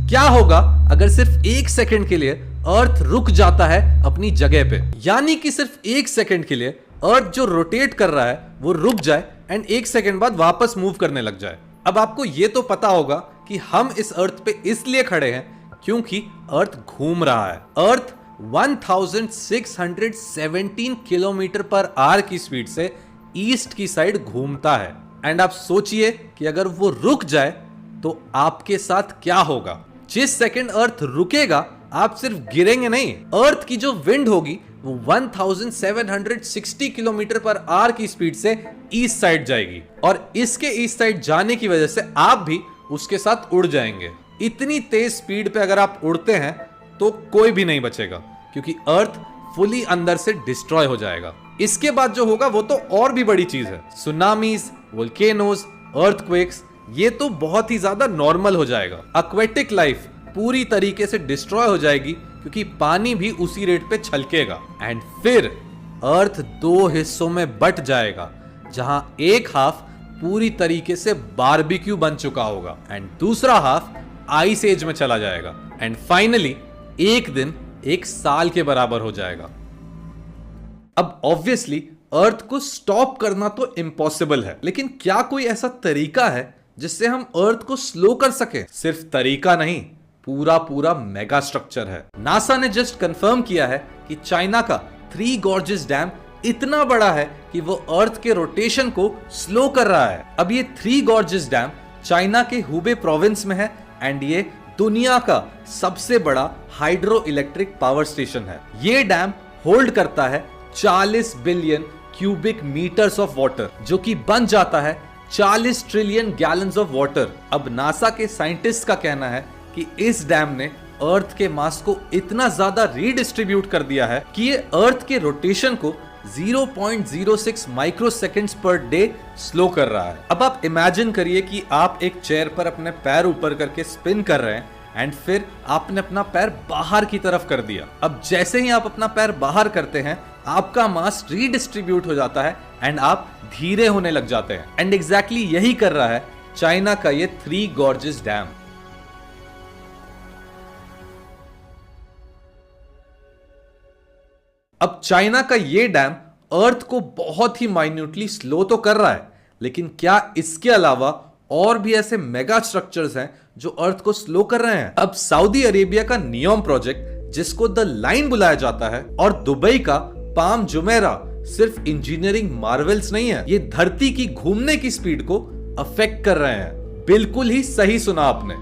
क्या होगा अगर सिर्फ 1 सेकंड के लिए अर्थ रुक जाता है अपनी जगह पे? यानी कि सिर्फ 1 सेकंड के लिए अर्थ जो रोटेट कर रहा है वो रुक जाए एंड 1 सेकंड बाद वापस मूव करने लग जाए। अब आपको ये तो पता होगा कि हम इस अर्थ पे इसलिए खड़े हैं क्योंकि अर्थ घूम रहा है। अर्थ 1617 किलोमीटर पर आवर की स्पीड से ईस्ट की साइड घूमता है। एंड आप सोचिए कि अगर वो रुक जाए तो आपके साथ क्या होगा। जिस सेकंड अर्थ रुकेगा आप सिर्फ गिरेंगे नहीं, अर्थ की जो विंड होगी वो 1760 किलोमीटर पर आवर की स्पीड से ईस्ट साइड जाएगी और इसके ईस्ट साइड जाने की वजह से आप भी उसके साथ उड़ जाएंगे। इतनी तेज स्पीड पे अगर आप उड़ते हैं तो कोई भी नहीं बचेगा क्योंकि अर्थ फुली अंदर से डिस्ट्रॉय हो जाएगा। इसके बाद जो होगा वो तो और भी बड़ी चीज है। सुनामीज, वोल्केनोज, अर्थक्वेक्स, ये तो बहुत ही ज्यादा नॉर्मल हो जाएगा। एक्वेटिक लाइफ पूरी तरीके से डिस्ट्रॉय हो जाएगी क्योंकि पानी भी उसी रेट पे छलकेगा। एंड फिर अर्थ 2 हिस्सों में बट जाएगा जहां एक हाफ पूरी तरीके से बारबेक्यू बन चुका होगा एंड दूसरा हाफ आइस एज में चला जाएगा। एंड फाइनली एक दिन 1 साल के बराबर हो जाएगा। अब ऑब्वियसली अर्थ को स्टॉप करना तो इम्पॉसिबल है, लेकिन क्या कोई ऐसा तरीका है जिससे हम अर्थ को स्लो कर सके? सिर्फ तरीका नहीं, पूरा मेगा स्ट्रक्चर है। नासा ने जस्ट कंफर्म किया है कि चाइना का 3 गॉर्जेस डैम इतना बड़ा है कि वो अर्थ के रोटेशन को स्लो कर रहा है। अब ये 3 गॉर्जेस डैम चाइना के हुबे प्रोविंस में है एंड ये दुनिया का सबसे बड़ा हाइड्रो इलेक्ट्रिक पावर स्टेशन है। ये डैम होल्ड करता है 40 billion cubic metres of water, जो कि बन जाता है 40 ट्रिलियन गैलन्स ऑफ वाटर। अब नासा के साइंटिस्ट का कहना है कि इस डैम ने अर्थ के मास को इतना ज्यादा रीडिस्ट्रीब्यूट कर दिया है कि ये अर्थ के रोटेशन को 0.06 माइक्रोसेकंड्स पर डे स्लो कर रहा है। अब आप इमेजिन करिए कि आप एक चेयर पर अपने पैर ऊपर करके स्पिन कर रहे हैं एंड फिर आपने अपना पैर बाहर की तरफ कर दिया। अब जैसे ही आप अपना पैर बाहर करते हैं आपका मास रीडिस्ट्रीब्यूट हो जाता है एंड आप धीरे होने लग जाते हैं। एंड एग्जैक्टली यही कर रहा है चाइना का ये 3 गॉर्जेस डैम। अब चाइना का ये डैम अर्थ को बहुत ही माइन्यूटली स्लो तो कर रहा है, लेकिन क्या इसके अलावा और भी ऐसे मेगा स्ट्रक्चर्स हैं जो अर्थ को स्लो कर रहे हैं? अब सऊदी अरेबिया का नियोम प्रोजेक्ट, जिसको द लाइन बुलाया जाता है, और दुबई का पाम जुमेरा सिर्फ इंजीनियरिंग मार्वल्स नहीं है, ये धरती की घूमने की स्पीड को अफेक्ट कर रहे हैं। बिल्कुल ही सही सुना आपने।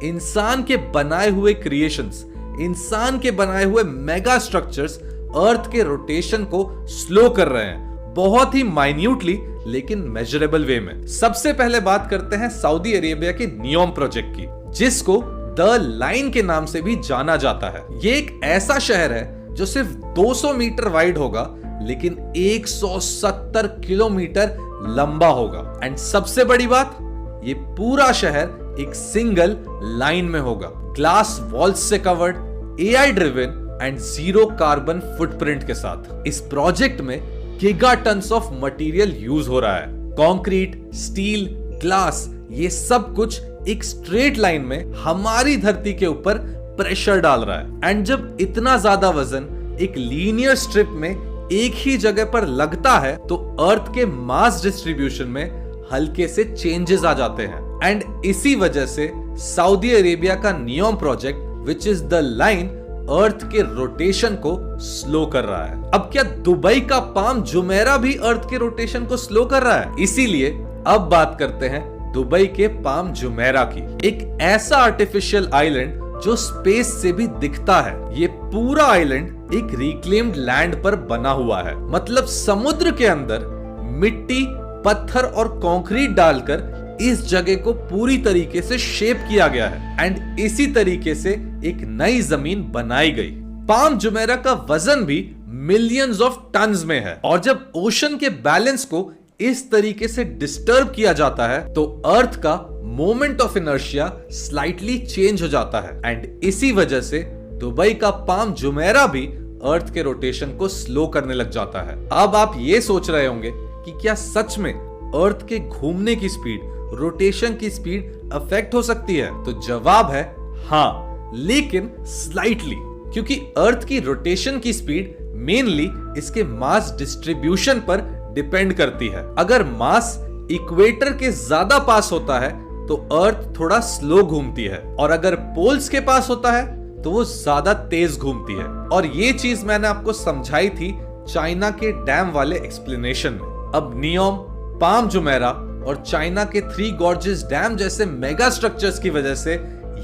इंसान के बनाए हुए क्रिएशंस, इंसान के बनाए हुए मेगा स्ट्रक्चर्स अर्थ के रोटेशन को स्लो कर रहे हैं, बहुत ही माइन्यूटली लेकिन मेजरेबल वे में। सबसे पहले बात करते हैं सऊदी अरेबिया के नियोम प्रोजेक्ट की, जिसको द लाइन के नाम से भी जाना जाता है। ये एक ऐसा शहर है जो सिर्फ 200 मीटर वाइड होगा लेकिन 170 किलोमीटर लंबा होगा। एंड सबसे बड़ी बात, ये पूरा शहर एक सिंगल लाइन में होगा, ग्लास वॉल्स से covered, AI driven and 0 carbon footprint के साथ। इस प्रोजेक्ट में giga tons of material use हो रहा है। कंक्रीट, स्टील, ग्लास, ये सब कुछ एक स्ट्रेट लाइन में हमारी धरती के ऊपर प्रेशर डाल रहा है। एंड जब इतना ज्यादा वजन एक लीनियर स्ट्रिप में एक ही जगह पर लगता है तो अर्थ के मास डिस्ट्रीब्यूशन में हल्के से चेंजेस आ जाते हैं। एंड इसी वजह से सऊदी अरेबिया का NEOM project, which is the line, earth के रोटेशन को स्लो कर रहा है। अब क्या दुबई का पाम जुमेरा भी अर्थ के रोटेशन को स्लो कर रहा है? इसीलिए अब बात करते हैं दुबई के पाम जुमेरा की। एक ऐसा आर्टिफिशियल आइलैंड जो स्पेस से भी दिखता है। ये पूरा आइलैंड एक रिक्लेम्ड लैंड पर बना हुआ है, मतलब समुद्र के अंदर मिट्टी, पत्थर और कंक्रीट डालकर इस जगह को पूरी तरीके से शेप किया गया है एंड इसी तरीके से एक नई जमीन बनाई गई। पाम जुमेरा का वजन भी मिलियंस ऑफ टन्स में है और जब ओशन के बैलेंस को इस तरीके से डिस्टर्ब किया जाता है तो अर्थ का moment of inertia slightly change हो जाता है एंड इसी वजह से दुबई का पाम जुमेरा भी अर्थ के रोटेशन को स्लो करने लग जाता है। अब आप ये सोच रहे होंगे कि क्या सच में अर्थ के घूमने की स्पीड, रोटेशन की स्पीड अफेक्ट हो सकती है? तो जवाब है हाँ, लेकिन स्लाइटली, क्योंकि अर्थ की रोटेशन की स्पीड मेनली इसके मास डिस्ट्रीब्यूशन पर डिपेंड करती है। अगर मास इक्वेटर के ज्यादा पास होता है तो अर्थ थोड़ा स्लो घूमती है, और अगर पोल्स के पास होता है तो वो ज्यादा तेज घूमती है। और ये चीज मैंने आपको समझाई थी चाइना के डैम वाले एक्सप्लेनेशन में। अब नियोम, पाम जुमेरा और चाइना के थ्री गॉर्जेस डैम जैसे मेगा स्ट्रक्चर्स की वजह से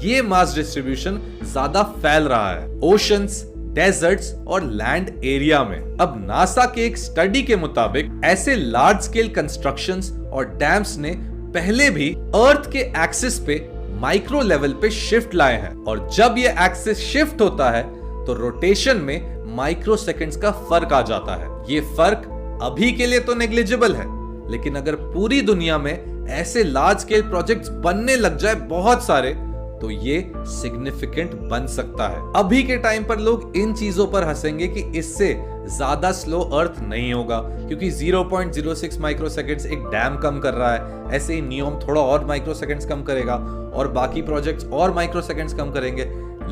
ये मास डिस्ट्रीब्यूशन ज्यादा फैल रहा है ओशंस, डेजर्ट्स और लैंड एरिया में। अब नासा के एक स्टडी के मुताबिक ऐसे लार्ज स्केल कंस्ट्रक्शंस और डैम्स ने पहले भी अर्थ के एक्सिस पे माइक्रो लेवल पे शिफ्ट लाए हैं, और जब ये एक्सिस शिफ्ट होता है तो रोटेशन में माइक्रो सेकंड्स का फर्क आ जाता है। ये फर्क अभी के लिए तो नेग्लिजिबल है, लेकिन अगर पूरी दुनिया में ऐसे लार्ज स्केल प्रोजेक्ट्स बनने लग जाए बहुत सारे, तो ये सिग्निफिकेंट बन सकता है। अभी के टाइम पर लोग इन चीजों पर हंसेंगे कि इससे ज्यादा स्लो अर्थ नहीं होगा, क्योंकि 0.06 माइक्रोसेकंड्स एक डैम कम कर रहा है। ऐसे ही नियोम थोड़ा और माइक्रोसेकंड्स कम करेगा और बाकी प्रोजेक्ट्स और माइक्रोसेकंड्स कम करेंगे।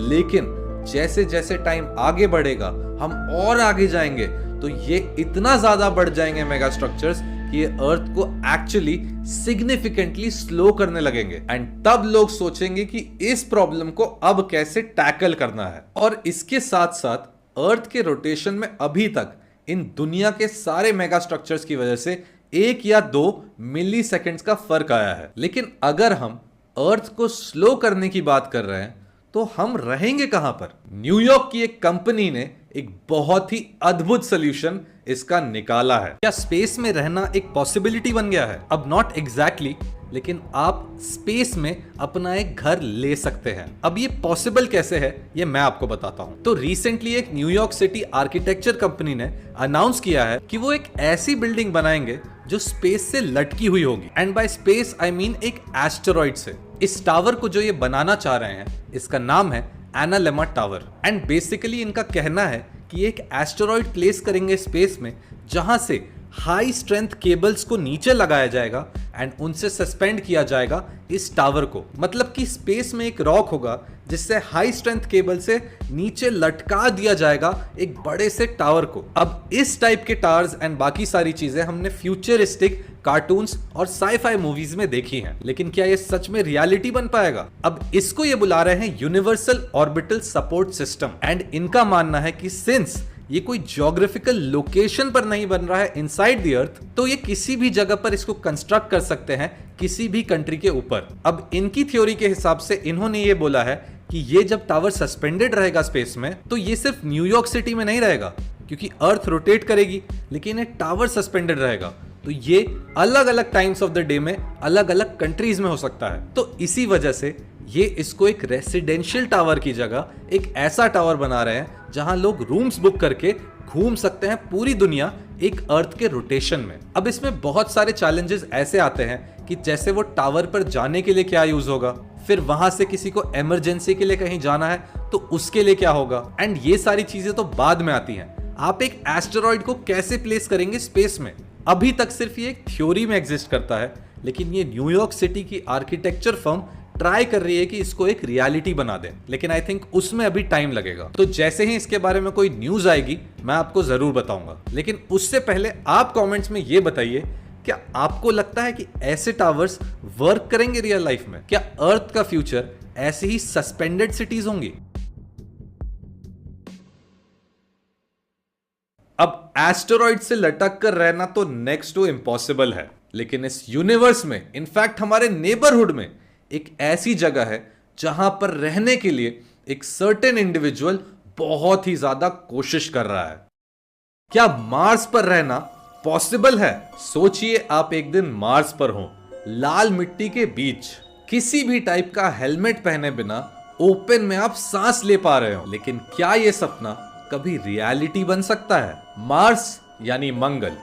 लेकिन जैसे जैसे टाइम आगे बढ़ेगा, हम और आगे जाएंगे, तो ये इतना ज्यादा बढ़ जाएंगे मेगा स्ट्रक्चर्स कि ये अर्थ को एक्चुअली सिग्निफिकेंटली स्लो करने लगेंगे। एंड तब लोग सोचेंगे कि इस प्रॉब्लम को अब कैसे टैकल करना है। और इसके साथ साथ अर्थ के रोटेशन में अभी तक इन दुनिया के सारे मेगा स्ट्रक्चर्स की वजह से 1 या 2 मिली सेकेंड्स का फर्क आया है। लेकिन अगर हम अर्थ को स्लो करने की बात कर रहे हैं तो हम रहेंगे कहां पर? न्यूयॉर्क की एक कंपनी ने एक बहुत ही अद्भुत सॉल्यूशन इसका निकाला है। क्या स्पेस में रहना एक पॉसिबिलिटी बन गया है? अब नॉट एग्जैक्टली, लेकिन आप स्पेस में अपना एक घर ले सकते हैं। अब ये पॉसिबल कैसे है, ये मैं आपको बताता हूं। तो रिसेंटली एक न्यूयॉर्क सिटी आर्किटेक्चर कंपनी ने अनाउंस किया है कि वो एक ऐसी बिल्डिंग बनाएंगे जो स्पेस से लटकी हुई होगी। And bye space I mean एक एस्टेरॉइड से। इस टावर को जो ये बनाना चाह रहे हैं, इसका नाम है एनालेमा टावर। एंड बेसिकली इनका कहना है कि एक एस्टेरॉइड प्लेस करेंगे स्पेस में, जहां से हाई स्ट्रेंथ केबल्स को नीचे लगाया जाएगा एंड उनसे सस्पेंड किया जाएगा इस टावर को। मतलब कि स्पेस में एक रॉक होगा जिससे हाई स्ट्रेंथ केबल से नीचे लटका दिया जाएगा एक बड़े से टावर को। अब इस टाइप के टावर्स एंड बाकी सारी चीजें हमने फ्यूचरिस्टिक कार्टून्स और साई-फाई मूवीज में देखी हैं, लेकिन क्या ये सच में रियलिटी बन पाएगा? अब इसको ये बुला रहे हैं universal orbital support system. And इनका मानना है कि सिंस ये कोई ज्योग्राफिकल लोकेशन पर नहीं बन रहा है इनसाइड द अर्थ, तो ये किसी भी जगह पर इसको कंस्ट्रक्ट कर सकते हैं, किसी भी कंट्री के ऊपर। अब इनकी थ्योरी के हिसाब से इन्होंने ये बोला है कि ये जब टावर सस्पेंडेड रहेगा स्पेस में, तो ये सिर्फ न्यूयॉर्क सिटी में नहीं रहेगा, क्योंकि अर्थ रोटेट करेगी, लेकिन ये टावर सस्पेंडेड रहेगा। तो ये अलग अलग टाइम्स ऑफ द डे में अलग अलग कंट्रीज में हो सकता है। तो इसी वजह से ये इसको एक रेसिडेंशियल टावर की जगह एक ऐसा टावर बना रहे हैं जहां लोग रूम्स बुक करके घूम सकते हैं पूरी दुनिया एक अर्थ के रोटेशन में। अब इसमें बहुत सारे चैलेंजेस ऐसे आते हैं कि जैसे वो टावर पर जाने के लिए क्या यूज होगा, फिर वहां से किसी को इमरजेंसी के लिए कहीं जाना है तो उसके लिए क्या होगा, एंड ये सारी चीजें तो बाद में आती हैं। आप एक एस्टेरॉइड को कैसे प्लेस करेंगे स्पेस में? अभी तक सिर्फ ये एक थ्योरी में एग्जिस्ट करता है, लेकिन ये न्यूयॉर्क सिटी की आर्किटेक्चर फर्म ट्राई कर रही है कि इसको एक रियलिटी बना दे, लेकिन आई थिंक उसमें अभी टाइम लगेगा। तो जैसे ही इसके बारे में कोई न्यूज आएगी मैं आपको जरूर बताऊंगा, लेकिन उससे पहले आप कमेंट्स में ये बताइए, क्या आपको लगता है कि ऐसे टावर्स वर्क करेंगे रियल लाइफ में? क्या अर्थ का फ्यूचर ऐसे ही सस्पेंडेड सिटीज होंगी? अब एस्टेरॉइड से लटक कर रहना तो नेक्स्ट टू इम्पॉसिबल है, लेकिन इस यूनिवर्स में, इनफैक्ट हमारे नेबरहुड में एक ऐसी जगह है जहां पर रहने के लिए एक सर्टेन इंडिविजुअल बहुत ही ज्यादा कोशिश कर रहा है। क्या मार्स पर रहना पॉसिबल है? सोचिए आप एक दिन मार्स पर हो, लाल मिट्टी के बीच, किसी भी टाइप का हेलमेट पहने बिना ओपन में आप सांस ले पा रहे हो। लेकिन क्या यह सपना कभी रियलिटी बन सकता है? मार्स यानी मंगल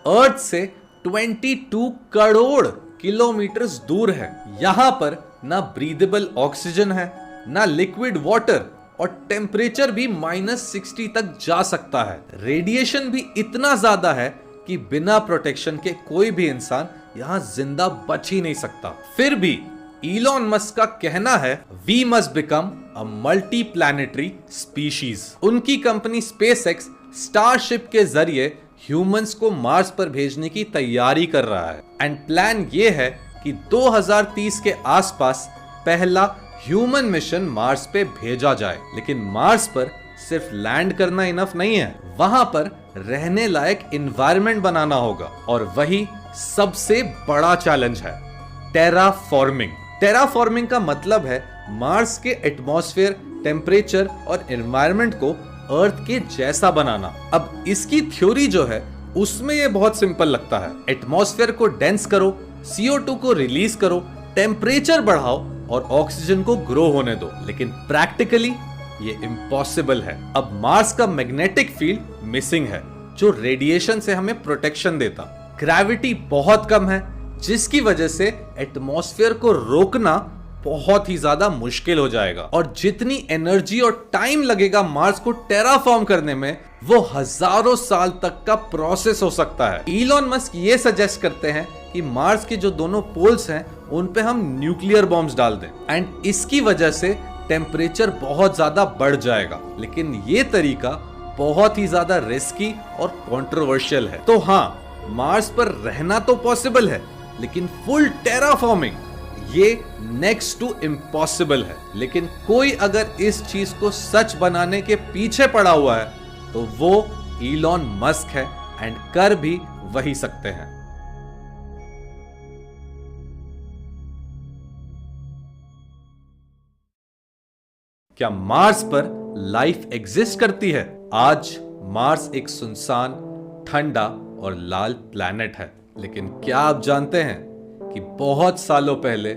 अर्थ से 22 करोड़ किलोमीटर दूर है। यहां पर ना ब्रीदेबल ऑक्सीजन है, ना लिक्विड वाटर, और टेम्परेचर भी -60 तक जा सकता है। रेडिएशन भी इतना ज्यादा है कि बिना प्रोटेक्शन के कोई भी इंसान यहां जिंदा बच ही नहीं सकता। फिर भी इलॉन मस्क का कहना है we must become a multi planetary species. उनकी कंपनी स्पेसएक्स स्टारशिप के जरिए ह्यूमंस को मार्स पर भेजने की तैयारी कर रहा है एंड प्लान ये है कि 2030 के आसपास पहला ह्यूमन मिशन मार्स पे भेजा जाए। लेकिन मार्स पर सिर्फ लैंड करना इनफ नहीं है, वहां पर रहने लायक एनवायरनमेंट बनाना होगा और वही सबसे बड़ा चैलेंज है, टेराफॉर्मिंग। टेराफॉर्मिंग का मतलब है मार्स के एटमॉस्फेयर, टेम्परेचर और एनवायरनमेंट को अर्थ के जैसा बनाना। अब इसकी थ्योरी जो है उसमें ये बहुत सिंपल लगता है, एटमॉस्फेयर को डेंस करो, CO2 को रिलीज करो, टेम्परेचर बढ़ाओ और ऑक्सीजन को ग्रो होने दो। लेकिन प्रैक्टिकली ये इम्पॉसिबल है। अब मार्स का मैग्नेटिक फील्ड मिसिंग है जो रेडिएशन से हमें प्रोटेक्शन देता। ग्रेविटी बहुत कम है जिसकी वजह से एटमॉस्फेयर को रोकना बहुत ही ज्यादा मुश्किल हो जाएगा और जितनी एनर्जी और टाइम लगेगा मार्स को टेराफॉर्म करने में वो हजारों साल तक का प्रोसेस हो सकता है। इलॉन मस्क ये सजेस्ट करते हैं कि मार्स के जो दोनों पोल्स हैं उन पे हम न्यूक्लियर बॉम्ब्स डाल दें एंड इसकी वजह से टेम्परेचर बहुत ज्यादा बढ़ जाएगा। लेकिन ये तरीका बहुत ही ज्यादा रिस्की और कंट्रोवर्शियल है। तो हाँ, मार्स पर रहना तो पॉसिबल है लेकिन फुल टेराफॉर्मिंग ये नेक्स्ट टू इम्पॉसिबल है। लेकिन कोई अगर इस चीज को सच बनाने के पीछे पड़ा हुआ है तो वो इलॉन मस्क है एंड कर भी वही सकते हैं। क्या मार्स पर लाइफ एग्जिस्ट करती है? आज मार्स एक सुनसान, ठंडा और लाल प्लैनेट है, लेकिन क्या आप जानते हैं कि बहुत सालों पहले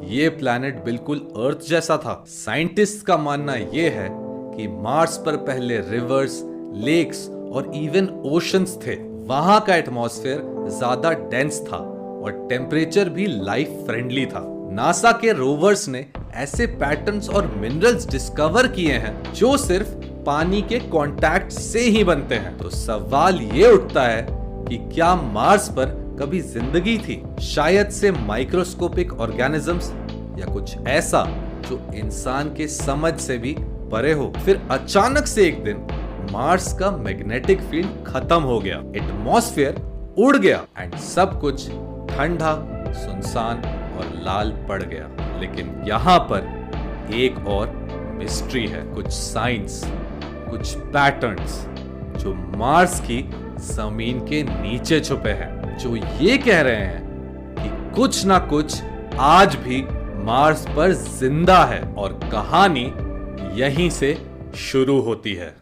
ये प्लैनेट बिल्कुल अर्थ जैसा था। साइंटिस्ट का मानना यह है कि मार्स पर पहले रिवर्स, लेक्स और इवन ओशंस थे। वहां का एटमॉस्फेयर ज्यादा डेंस था और टेम्परेचर भी लाइफ फ्रेंडली था। नासा के रोवर्स ने ऐसे पैटर्न्स और मिनरल्स डिस्कवर किए हैं जो सिर्फ पानी के कांटेक्ट से ही बनते हैं। तो सवाल ये उठता है कि क्या मार्स पर कभी जिंदगी थी, शायद से माइक्रोस्कोपिक ऑर्गेनिजम्स या कुछ ऐसा जो इंसान के समझ से भी परे हो। फिर अचानक से एक दिन मार्स का मैग्नेटिक फील्ड खत्म हो गया, एटमॉस्फेयर उड़ गया एंड सब कुछ ठंडा, सुनसान और लाल पड़ गया। लेकिन यहाँ पर एक और मिस्ट्री है, कुछ साइंस, कुछ पैटर्न्स जो मार्स की जमीन के नीचे छुपे हैं, जो ये कह रहे हैं कि कुछ ना कुछ आज भी मार्स पर जिंदा है और कहानी यहीं से शुरू होती है।